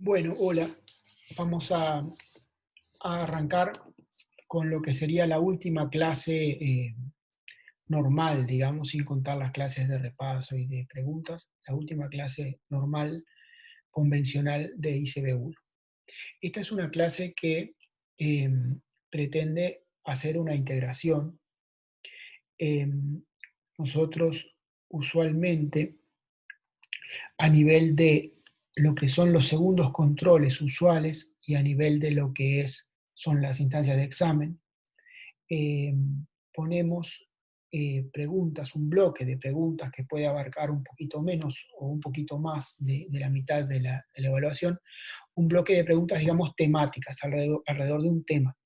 Bueno, hola. Vamos a arrancar con lo que sería la última clase normal, digamos, sin contar las clases de repaso y de preguntas, la última clase normal convencional de ICB1. Esta es una clase que eh, pretende hacer una integración. Eh, Nosotros usualmente a nivel de lo que son los segundos controles usuales y a nivel de lo que son las instancias de examen, eh, ponemos preguntas, un bloque de preguntas que puede abarcar un poquito menos o un poquito más de la mitad de la evaluación, un bloque de preguntas, digamos, temáticas alrededor de un tema,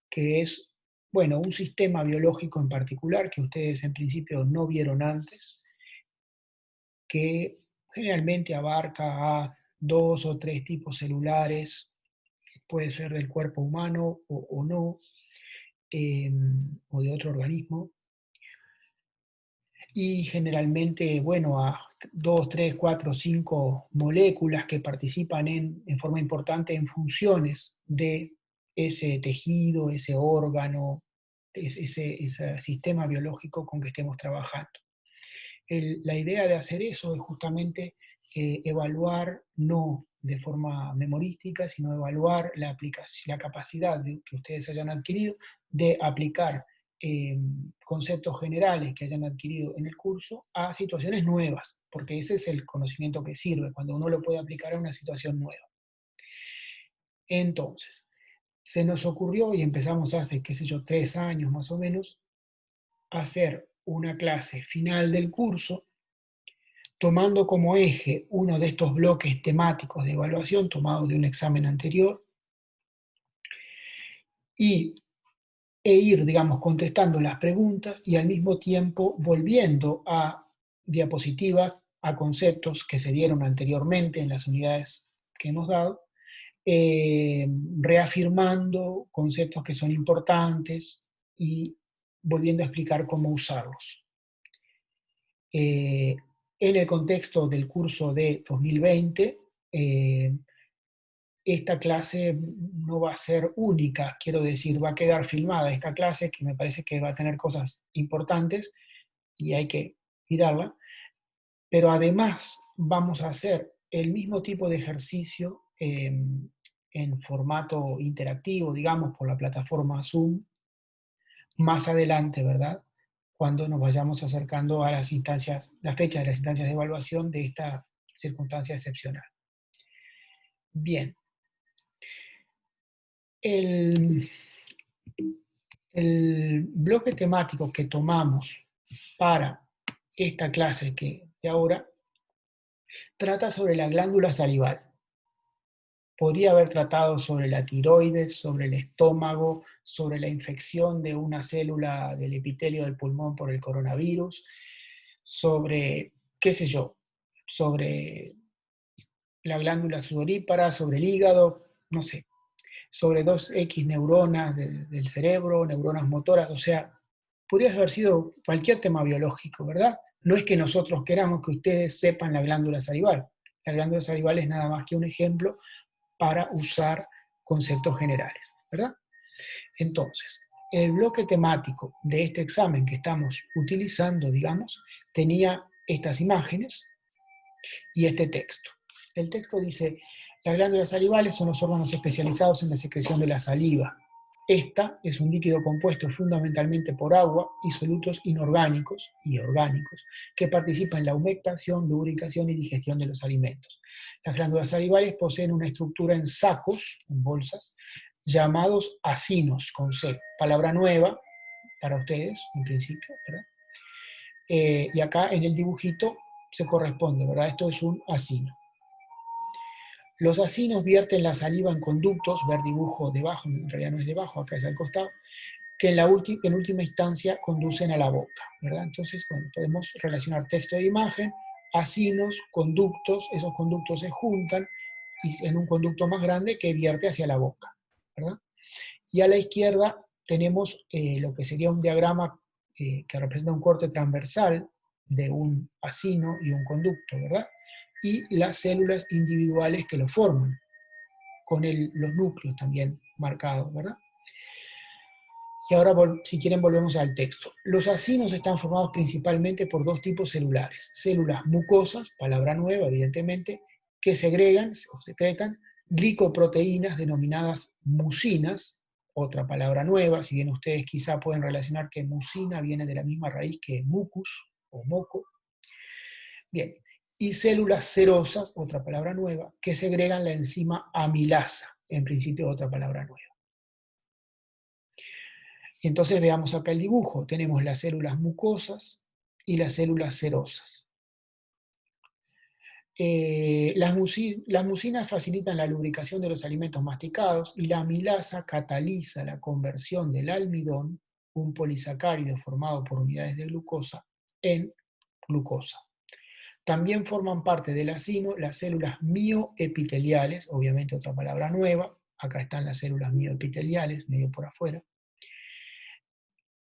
que es, bueno, un sistema biológico en particular que ustedes en principio no vieron antes, que generalmente abarca a dos o tres tipos celulares, puede ser del cuerpo humano o no, o de otro organismo, y generalmente, bueno, a dos, tres, cuatro, cinco moléculas que participan en forma importante en funciones de ese tejido, ese órgano, ese sistema biológico con que estemos trabajando. La idea de hacer eso es justamente evaluar, no de forma memorística, sino evaluar la aplicación, la capacidad que ustedes hayan adquirido de aplicar conceptos generales que hayan adquirido en el curso a situaciones nuevas, porque ese es el conocimiento que sirve, cuando uno lo puede aplicar a una situación nueva. Entonces, se nos ocurrió, y empezamos hace, qué sé yo, 3 años más o menos, hacer una clase final del curso tomando como eje uno de estos bloques temáticos de evaluación tomado de un examen anterior y, ir, digamos, contestando las preguntas y al mismo tiempo volviendo a diapositivas, a conceptos que se dieron anteriormente en las unidades que hemos dado, eh, reafirmando conceptos que son importantes y volviendo a explicar cómo usarlos. En el contexto del curso de 2020, esta clase no va a ser única, quiero decir, va a quedar filmada esta clase, que me parece que va a tener cosas importantes y hay que mirarla, pero además vamos a hacer el mismo tipo de ejercicio en formato interactivo, digamos, por la plataforma Zoom, más adelante, ¿verdad? Cuando nos vayamos acercando a las instancias, la fecha de las instancias de evaluación de esta circunstancia excepcional. Bien, el, el bloque temático que tomamos para esta clase de ahora trata sobre la glándula salival. Podría haber tratado sobre la tiroides, sobre el estómago, sobre la infección de una célula del epitelio del pulmón por el coronavirus, sobre, qué sé yo, sobre la glándula sudorípara, sobre el hígado, no sé, sobre 2X neuronas del cerebro, neuronas motoras, o sea, podría haber sido cualquier tema biológico, ¿verdad? No es que nosotros queramos que ustedes sepan la glándula salival. La glándula salival es nada más que un ejemplo para usar conceptos generales, ¿verdad? Entonces, el bloque temático de este examen que estamos utilizando, digamos, tenía estas imágenes y este texto. El texto dice: las glándulas salivales son los órganos especializados en la secreción de la saliva. Esta es un líquido compuesto fundamentalmente por agua y solutos inorgánicos y orgánicos que participan en la humectación, lubricación y digestión de los alimentos. Las glándulas salivales poseen una estructura en sacos, en bolsas, llamados acinos, con C, palabra nueva para ustedes, en principio, ¿verdad? Y acá en el dibujito se corresponde, ¿verdad? Esto es un acino. Los acinos vierten la saliva en conductos, ver dibujo debajo, en realidad no es debajo, acá es al costado, que en última instancia conducen a la boca, ¿verdad? Entonces, bueno, podemos relacionar texto e imagen, acinos, conductos, esos conductos se juntan y en un conducto más grande que vierte hacia la boca, ¿verdad? Y a la izquierda tenemos lo que sería un diagrama que representa un corte transversal de un acino y un conducto, ¿verdad? y las células individuales que lo forman, con los núcleos también marcados, ¿verdad? Y ahora, si quieren, volvemos al texto. Los acinos están formados principalmente por dos tipos celulares. Células mucosas, palabra nueva, evidentemente, que segregan o secretan glicoproteínas denominadas mucinas, otra palabra nueva, si bien ustedes quizá pueden relacionar que mucina viene de la misma raíz que mucus o moco. Bien, y células serosas, otra palabra nueva, que segregan la enzima amilasa, en principio otra palabra nueva. Entonces veamos acá el dibujo. Tenemos las células mucosas y las células serosas. Las mucinas facilitan la lubricación de los alimentos masticados y la amilasa cataliza la conversión del almidón, un polisacárido formado por unidades de glucosa, en glucosa. También forman parte del acino las células mioepiteliales, obviamente otra palabra nueva, acá están las células mioepiteliales, medio por afuera,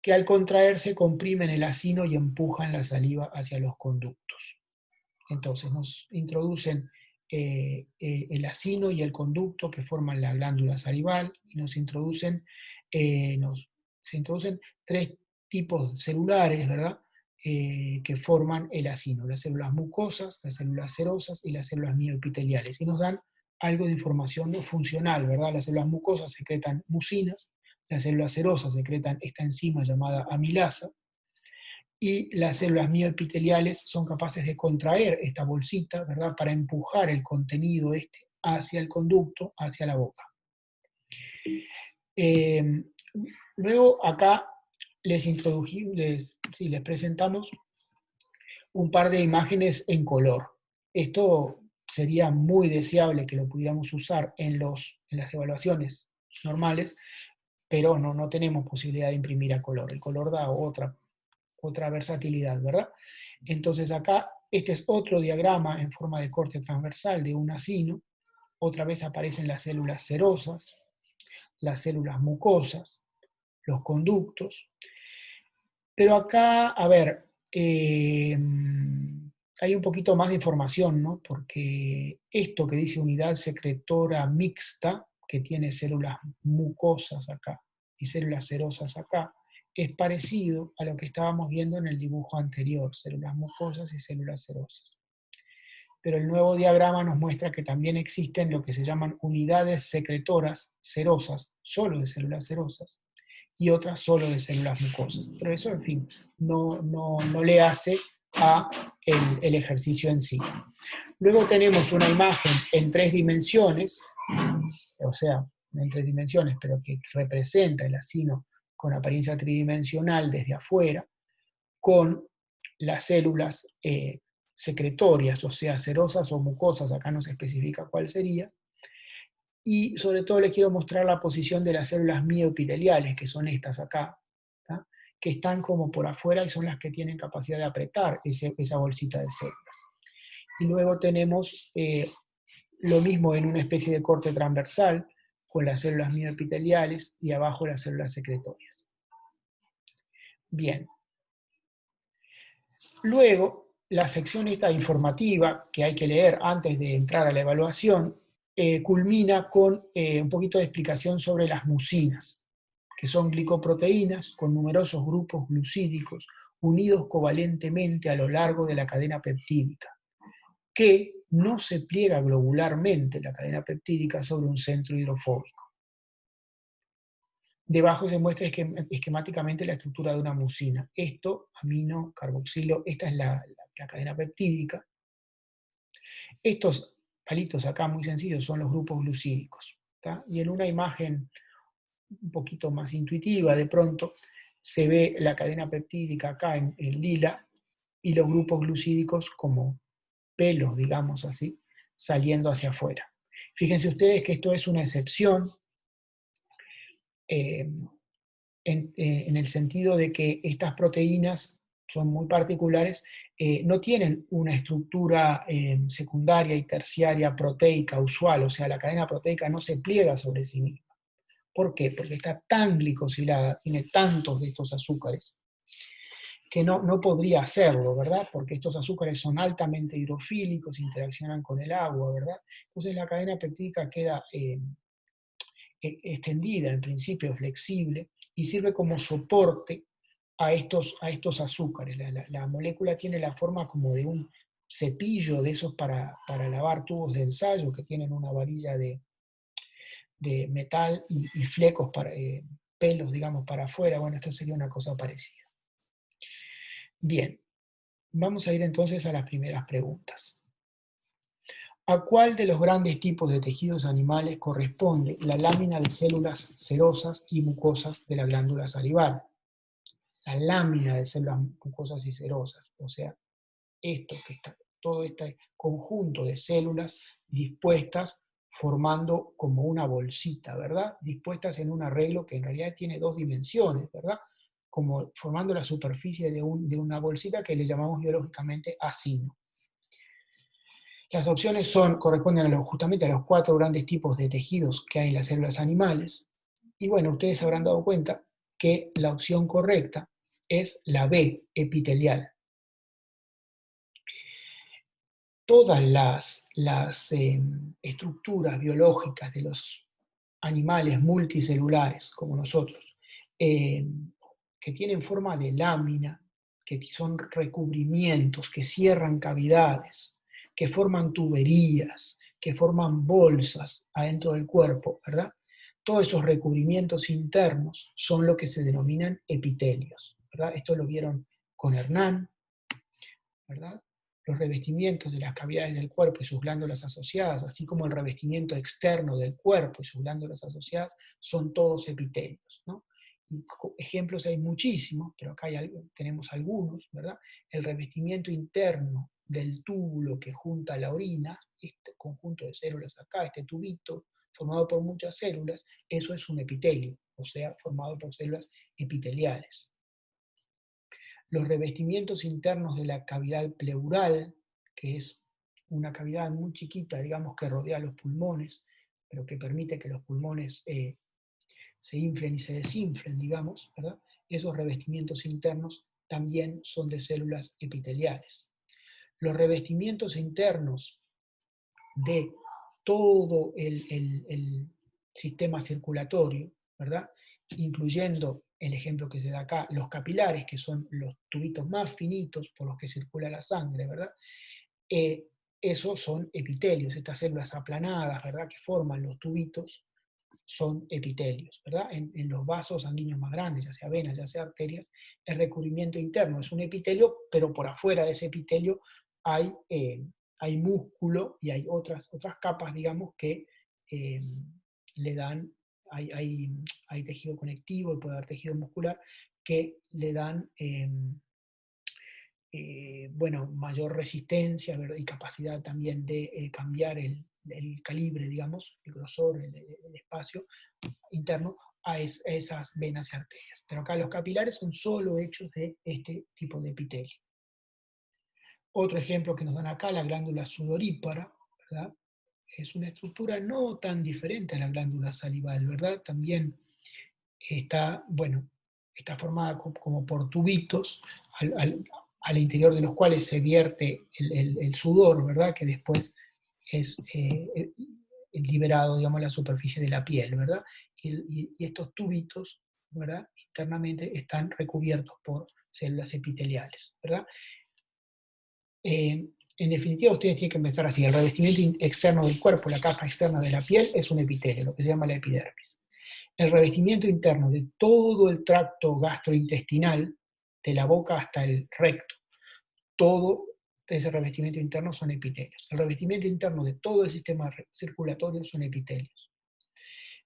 que al contraerse comprimen el acino y empujan la saliva hacia los conductos. Entonces nos introducen el acino y el conducto que forman la glándula salival y se introducen tres tipos celulares, ¿verdad? Que forman el acino, las células mucosas, las células serosas y las células mioepiteliales. Y nos dan algo de información funcional, ¿verdad? Las células mucosas secretan mucinas, las células serosas secretan esta enzima llamada amilasa, y las células mioepiteliales son capaces de contraer esta bolsita, ¿verdad?, para empujar el contenido hacia el conducto, hacia la boca. Luego acá les presentamos un par de imágenes en color. Esto sería muy deseable que lo pudiéramos usar en las evaluaciones normales, pero no tenemos posibilidad de imprimir a color. El color da otra versatilidad, ¿verdad? Entonces acá, este es otro diagrama en forma de corte transversal de un acino. Otra vez aparecen las células serosas, las células mucosas, los conductos. Pero acá, a ver, hay un poquito más de información, ¿no? Porque esto que dice unidad secretora mixta, que tiene células mucosas acá y células serosas acá, es parecido a lo que estábamos viendo en el dibujo anterior, células mucosas y células serosas. Pero el nuevo diagrama nos muestra que también existen lo que se llaman unidades secretoras serosas, solo de células serosas, y otras solo de células mucosas. Pero eso, en fin, no le hace a el ejercicio en sí. Luego tenemos una imagen en 3 dimensiones, o sea, no en 3 dimensiones, pero que representa el acino con apariencia tridimensional desde afuera, con las células secretorias, o sea, serosas o mucosas, acá no se especifica cuál sería, y sobre todo les quiero mostrar la posición de las células mioepiteliales, que son estas acá, ¿tá?, que están como por afuera y son las que tienen capacidad de apretar esa bolsita de células. Y luego tenemos lo mismo en una especie de corte transversal, con las células mioepiteliales y abajo las células secretorias. Bien. Luego, la sección esta informativa, que hay que leer antes de entrar a la evaluación, culmina con un poquito de explicación sobre las mucinas, que son glicoproteínas con numerosos grupos glucídicos unidos covalentemente a lo largo de la cadena peptídica, que no se pliega globularmente la cadena peptídica sobre un centro hidrofóbico. Debajo se muestra esquemáticamente la estructura de una mucina. Esto, amino, carboxilo, esta es la cadena peptídica. Estos palitos acá muy sencillos son los grupos glucídicos, ¿tá? Y en una imagen un poquito más intuitiva, de pronto, se ve la cadena peptídica acá en lila y los grupos glucídicos como pelos, digamos así, saliendo hacia afuera. Fíjense ustedes que esto es una excepción, en el sentido de que estas proteínas son muy particulares, no tienen una estructura secundaria y terciaria proteica usual, o sea, la cadena proteica no se pliega sobre sí misma. ¿Por qué? Porque está tan glicosilada, tiene tantos de estos azúcares, que no podría hacerlo, ¿verdad? Porque estos azúcares son altamente hidrofílicos, interaccionan con el agua, ¿verdad? Entonces la cadena peptídica queda extendida, en principio flexible, y sirve como soporte a estos azúcares. La molécula tiene la forma como de un cepillo de esos para lavar tubos de ensayo que tienen una varilla de metal y flecos, pelos, digamos, para afuera. Bueno, esto sería una cosa parecida. Bien, vamos a ir entonces a las primeras preguntas. ¿A cuál de los grandes tipos de tejidos animales corresponde la lámina de células serosas y mucosas de la glándula salival? La lámina de células mucosas y serosas, o sea, todo este conjunto de células dispuestas formando como una bolsita, ¿verdad? Dispuestas en un arreglo que en realidad tiene dos dimensiones, ¿verdad? Como formando la superficie de una bolsita que le llamamos biológicamente acino. Las opciones corresponden justamente a los 4 grandes tipos de tejidos que hay en las células animales. Y bueno, ustedes se habrán dado cuenta que la opción correcta es la B, epitelial. Todas las estructuras biológicas de los animales multicelulares, como nosotros, que tienen forma de lámina, que son recubrimientos, que cierran cavidades, que forman tuberías, que forman bolsas adentro del cuerpo, ¿verdad? Todos esos recubrimientos internos son lo que se denominan epitelios, ¿verdad? Esto lo vieron con Hernán, ¿verdad? Los revestimientos de las cavidades del cuerpo y sus glándulas asociadas, así como el revestimiento externo del cuerpo y sus glándulas asociadas, son todos epitelios, ¿no? Y ejemplos hay muchísimos, pero acá tenemos algunos, ¿verdad? El revestimiento interno del túbulo que junta la orina, este conjunto de células acá, este tubito, formado por muchas células, eso es un epitelio, o sea, formado por células epiteliales. Los revestimientos internos de la cavidad pleural, que es una cavidad muy chiquita, digamos, que rodea los pulmones, pero que permite que los pulmones se inflen y se desinflen, digamos, ¿verdad? Esos revestimientos internos también son de células epiteliales. Los revestimientos internos de todo el sistema circulatorio, ¿verdad? Incluyendo el ejemplo que se da acá, los capilares, que son los tubitos más finitos por los que circula la sangre, ¿verdad? Esos son epitelios, estas células aplanadas, ¿verdad? Que forman los tubitos, son epitelios, ¿verdad? En los vasos sanguíneos más grandes, ya sea venas, ya sea arterias, el recubrimiento interno es un epitelio, pero por afuera de ese epitelio hay, hay músculo y hay otras capas, digamos, que le dan, hay tejido conectivo y puede haber tejido muscular que le dan, bueno, mayor resistencia, ¿verdad? Y capacidad también de cambiar el calibre, digamos, el grosor, el espacio interno a esas venas y arterias. Pero acá los capilares son solo hechos de este tipo de epitelio. Otro ejemplo que nos dan acá, la glándula sudorípara, ¿verdad? Es una estructura no tan diferente a la glándula salival, ¿verdad? También está, bueno, está formada como por tubitos al interior de los cuales se vierte el sudor, ¿verdad? Que después es liberado, digamos, a la superficie de la piel, ¿verdad? Y estos tubitos, ¿verdad? Internamente están recubiertos por células epiteliales, ¿verdad? En definitiva, ustedes tienen que pensar así: el revestimiento externo del cuerpo, la capa externa de la piel, es un epitelio, lo que se llama la epidermis. El revestimiento interno de todo el tracto gastrointestinal, de la boca hasta el recto, todo ese revestimiento interno son epitelios. El revestimiento interno de todo el sistema circulatorio son epitelios.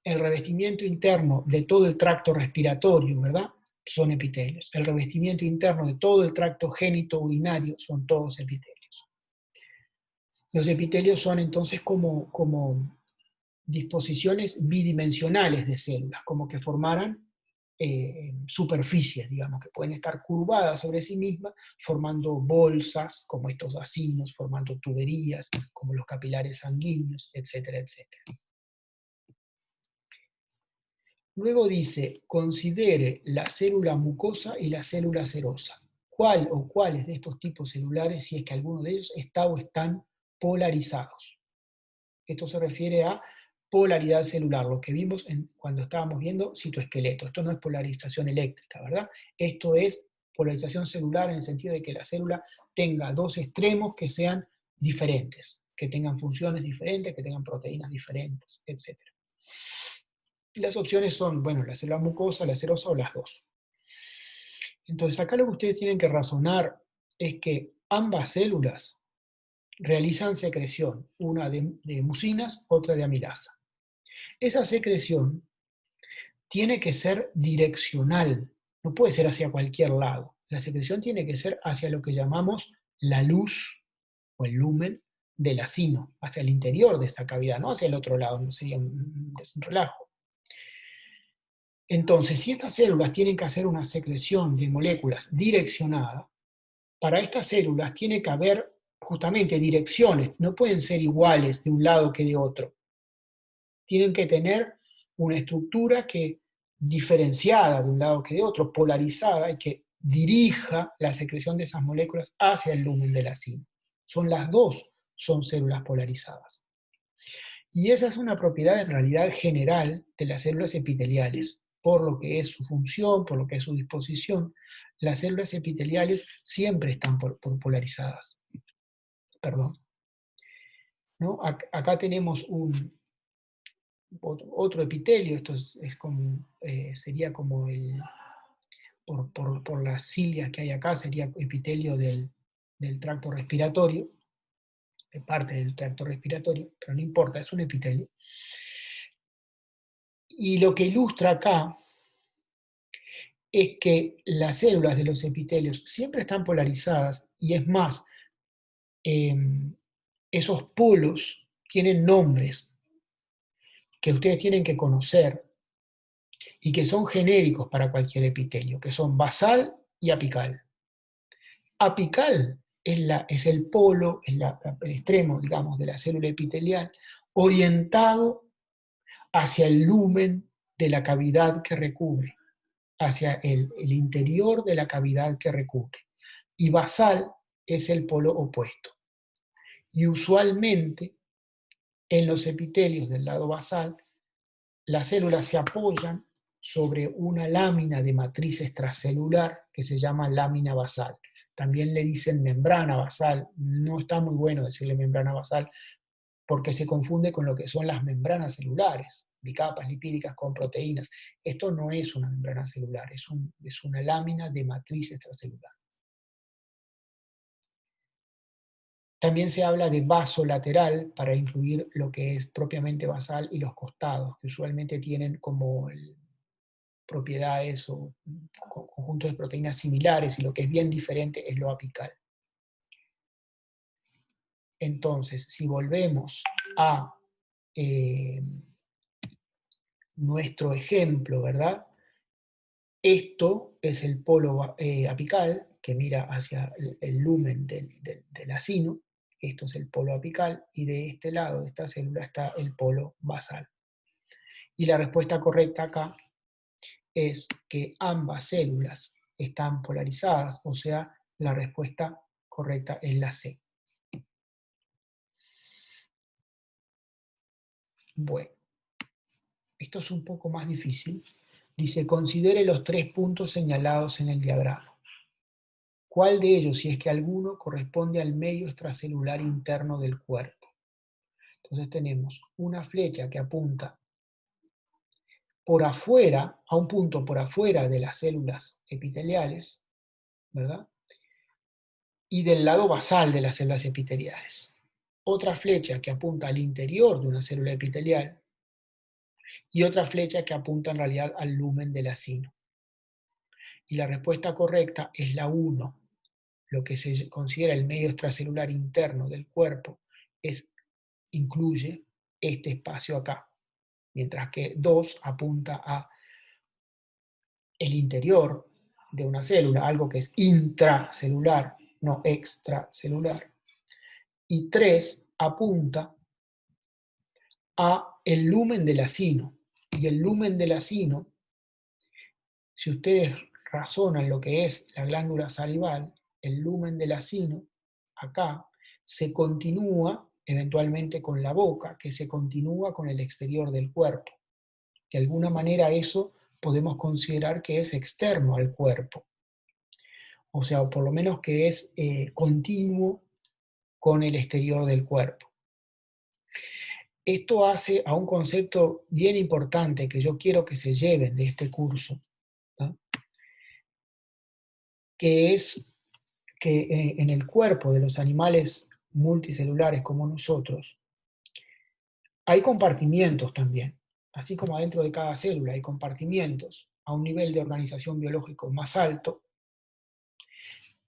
El revestimiento interno de todo el tracto respiratorio, ¿verdad? Son epitelios. El revestimiento interno de todo el tracto génito-urinario son todos epitelios. Los epitelios son entonces como disposiciones bidimensionales de células, como que formaran superficies, digamos, que pueden estar curvadas sobre sí mismas, formando bolsas, como estos acinos, formando tuberías, como los capilares sanguíneos, etcétera, etcétera. Luego dice, considere la célula mucosa y la célula serosa. cuál o cuáles de estos tipos celulares, si es que alguno de ellos está o están polarizados. Esto se refiere a polaridad celular, lo que vimos cuando estábamos viendo citoesqueleto. Esto no es polarización eléctrica, ¿verdad? Esto es polarización celular en el sentido de que la célula tenga dos extremos que sean diferentes, que tengan funciones diferentes, que tengan proteínas diferentes, etc. Las opciones son, bueno, la célula mucosa, la serosa o las dos. Entonces acá lo que ustedes tienen que razonar es que ambas células realizan secreción, una de mucinas, otra de amilasa. Esa secreción tiene que ser direccional, no puede ser hacia cualquier lado. La secreción tiene que ser hacia lo que llamamos la luz o el lumen del acino, hacia el interior de esta cavidad, no hacia el otro lado, no sería un relajo. Entonces, si estas células tienen que hacer una secreción de moléculas direccionada, para estas células tiene que haber justamente direcciones, no pueden ser iguales de un lado que de otro. Tienen que tener una estructura que diferenciada de un lado que de otro, polarizada, y que dirija la secreción de esas moléculas hacia el lumen del acino. Son las dos, son células polarizadas. Y esa es una propiedad en realidad general de las células epiteliales, por lo que es su función, por lo que es su disposición. Las células epiteliales siempre están polarizadas. Perdón. ¿No? Acá tenemos otro epitelio, esto es como, sería como por las cilias que hay acá, sería epitelio del tracto respiratorio, de parte del tracto respiratorio, pero no importa, es un epitelio. Y lo que ilustra acá es que las células de los epitelios siempre están polarizadas, y es más, esos polos tienen nombres que ustedes tienen que conocer y que son genéricos para cualquier epitelio, que son basal y apical. Apical es el polo, el extremo, digamos, de la célula epitelial, orientado hacia el lumen de la cavidad que recubre, hacia el interior de la cavidad que recubre. Y basal es el polo opuesto. Y usualmente, en los epitelios del lado basal, las células se apoyan sobre una lámina de matriz extracelular que se llama lámina basal. También le dicen membrana basal. No está muy bueno decirle membrana basal porque se confunde con lo que son las membranas celulares, bicapas lipídicas con proteínas. Esto no es una membrana celular, es una lámina de matriz extracelular. También se habla de vaso lateral para incluir lo que es propiamente basal y los costados, que usualmente tienen como propiedades o conjuntos de proteínas similares, y lo que es bien diferente es lo apical. Entonces, si volvemos a nuestro ejemplo, ¿verdad? Esto es el polo apical, que mira hacia el lumen del acino. Esto es el polo apical, y de este lado de esta célula está el polo basal. Y la respuesta correcta acá es que ambas células están polarizadas, o sea, la respuesta correcta es la C. Bueno, esto es un poco más difícil. Dice, considere los 3 puntos señalados en el diagrama. ¿Cuál de ellos, si es que alguno, corresponde al medio extracelular interno del cuerpo? Entonces tenemos una flecha que apunta por afuera, a un punto por afuera de las células epiteliales, ¿verdad? Y del lado basal de las células epiteliales. Otra flecha que apunta al interior de una célula epitelial, y otra flecha que apunta en realidad al lumen del acino. Y la respuesta correcta es la 1. Lo que se considera el medio extracelular interno del cuerpo incluye este espacio acá, mientras que 2 apunta a el interior de una célula, algo que es intracelular, no extracelular. Y 3 apunta a el lumen del acino. Y el lumen del acino, si ustedes razonan lo que es la glándula salival, el lumen del acino, acá, se continúa eventualmente con la boca, que se continúa con el exterior del cuerpo. De alguna manera eso podemos considerar que es externo al cuerpo. O sea, o por lo menos que es continuo con el exterior del cuerpo. Esto hace a un concepto bien importante que yo quiero que se lleven de este curso, ¿no? Que es que en el cuerpo de los animales multicelulares como nosotros, hay compartimientos también. Así como adentro de cada célula hay compartimientos a un nivel de organización biológico más alto,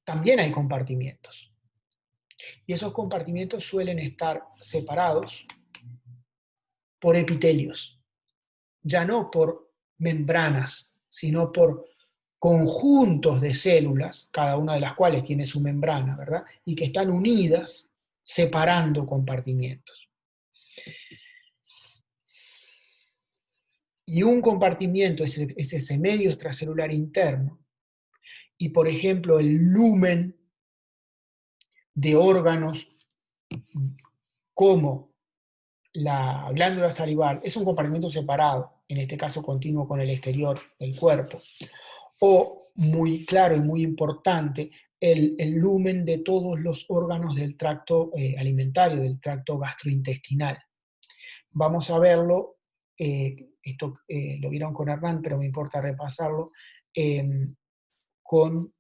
también hay compartimientos. Y esos compartimientos suelen estar separados por epitelios, ya no por membranas, sino por conjuntos de células, cada una de las cuales tiene su membrana, ¿verdad? Y que están unidas separando compartimientos. Y un compartimiento es ese medio extracelular interno, y por ejemplo el lumen de órganos como la glándula salival es un compartimento separado, en este caso continuo con el exterior del cuerpo. O, muy claro y muy importante, el lumen de todos los órganos del tracto alimentario, del tracto gastrointestinal. Vamos a verlo, esto lo vieron con Hernán, pero me importa repasarlo, con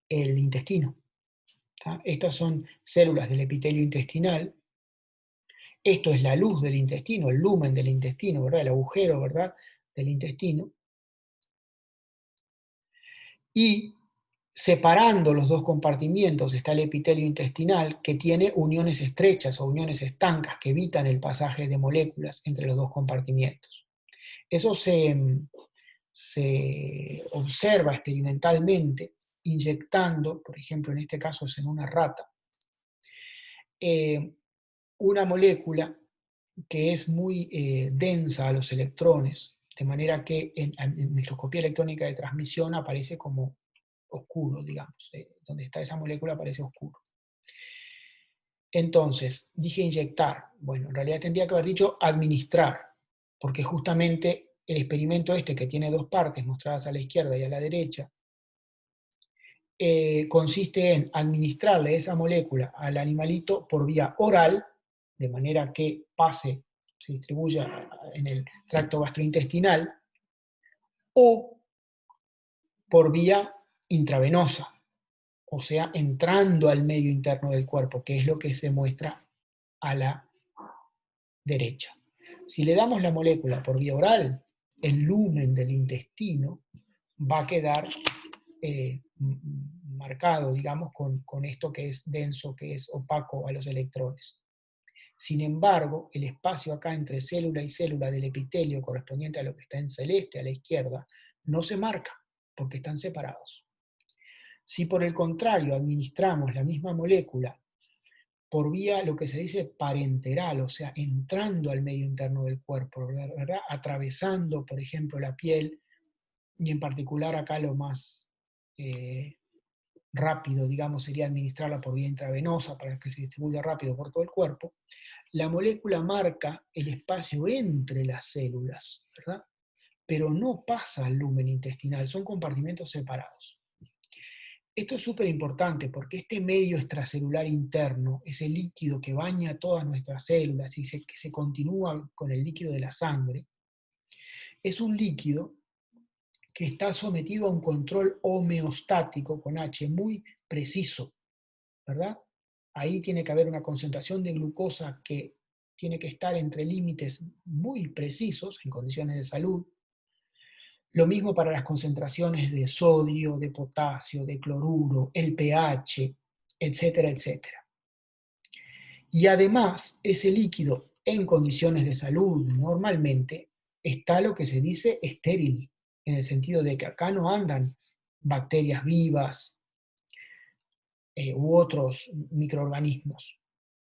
el intestino. ¿Tá? Estas son células del epitelio intestinal. Esto es la luz del intestino, el lumen del intestino, ¿verdad? El agujero, ¿verdad?, del intestino. Y separando los dos compartimientos está el epitelio intestinal, que tiene uniones estrechas o uniones estancas que evitan el pasaje de moléculas entre los dos compartimientos. Eso se observa experimentalmente inyectando, por ejemplo, en este caso es en una rata, una molécula que es muy densa a los electrones, de manera que en microscopía electrónica de transmisión aparece como oscuro, digamos, donde está esa molécula aparece oscuro. Entonces, dije inyectar, bueno, en realidad tendría que haber dicho administrar, porque justamente el experimento este, que tiene dos partes mostradas a la izquierda y a la derecha, consiste en administrarle esa molécula al animalito por vía oral, de manera que pase, se distribuya en el tracto gastrointestinal, o por vía intravenosa, o sea, entrando al medio interno del cuerpo, que es lo que se muestra a la derecha. Si le damos la molécula por vía oral, el lumen del intestino va a quedar marcado, digamos, con esto que es denso, que es opaco a los electrones. Sin embargo, el espacio acá entre célula y célula del epitelio correspondiente a lo que está en celeste a la izquierda, no se marca, porque están separados. Si por el contrario administramos la misma molécula por vía lo que se dice parenteral, o sea, entrando al medio interno del cuerpo, ¿verdad? Atravesando, por ejemplo, la piel, y en particular acá lo más rápido, digamos, sería administrarla por vía intravenosa para que se distribuya rápido por todo el cuerpo, la molécula marca el espacio entre las células, ¿verdad? Pero no pasa al lumen intestinal, son compartimentos separados. Esto es súper importante porque este medio extracelular interno, ese líquido que baña todas nuestras células y que se continúa con el líquido de la sangre, es un líquido que está sometido a un control homeostático, con H, muy preciso, ¿verdad? Ahí tiene que haber una concentración de glucosa que tiene que estar entre límites muy precisos en condiciones de salud. Lo mismo para las concentraciones de sodio, de potasio, de cloruro, el pH, etcétera, etcétera. Y además, ese líquido en condiciones de salud normalmente está lo que se dice estéril, en el sentido de que acá no andan bacterias vivas u otros microorganismos.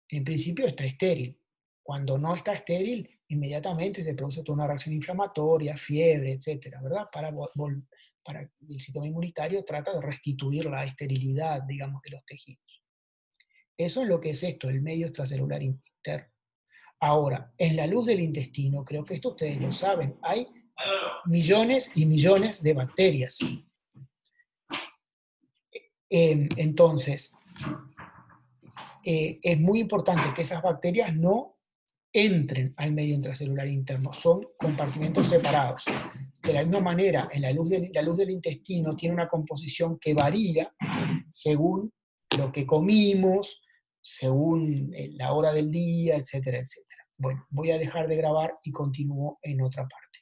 En principio está estéril. Cuando no está estéril, inmediatamente se produce toda una reacción inflamatoria, fiebre, etcétera, ¿verdad? Para para el sistema inmunitario, trata de restituir la esterilidad, digamos, de los tejidos. Eso es lo que es esto, el medio extracelular interno. Ahora, en la luz del intestino, creo que esto ustedes lo saben, hay millones y millones de bacterias. Entonces, es muy importante que esas bacterias no entren al medio intracelular interno, son compartimentos separados. De la misma manera, en la luz del intestino tiene una composición que varía según lo que comimos, según la hora del día, etcétera, etcétera. Bueno, voy a dejar de grabar y continúo en otra parte.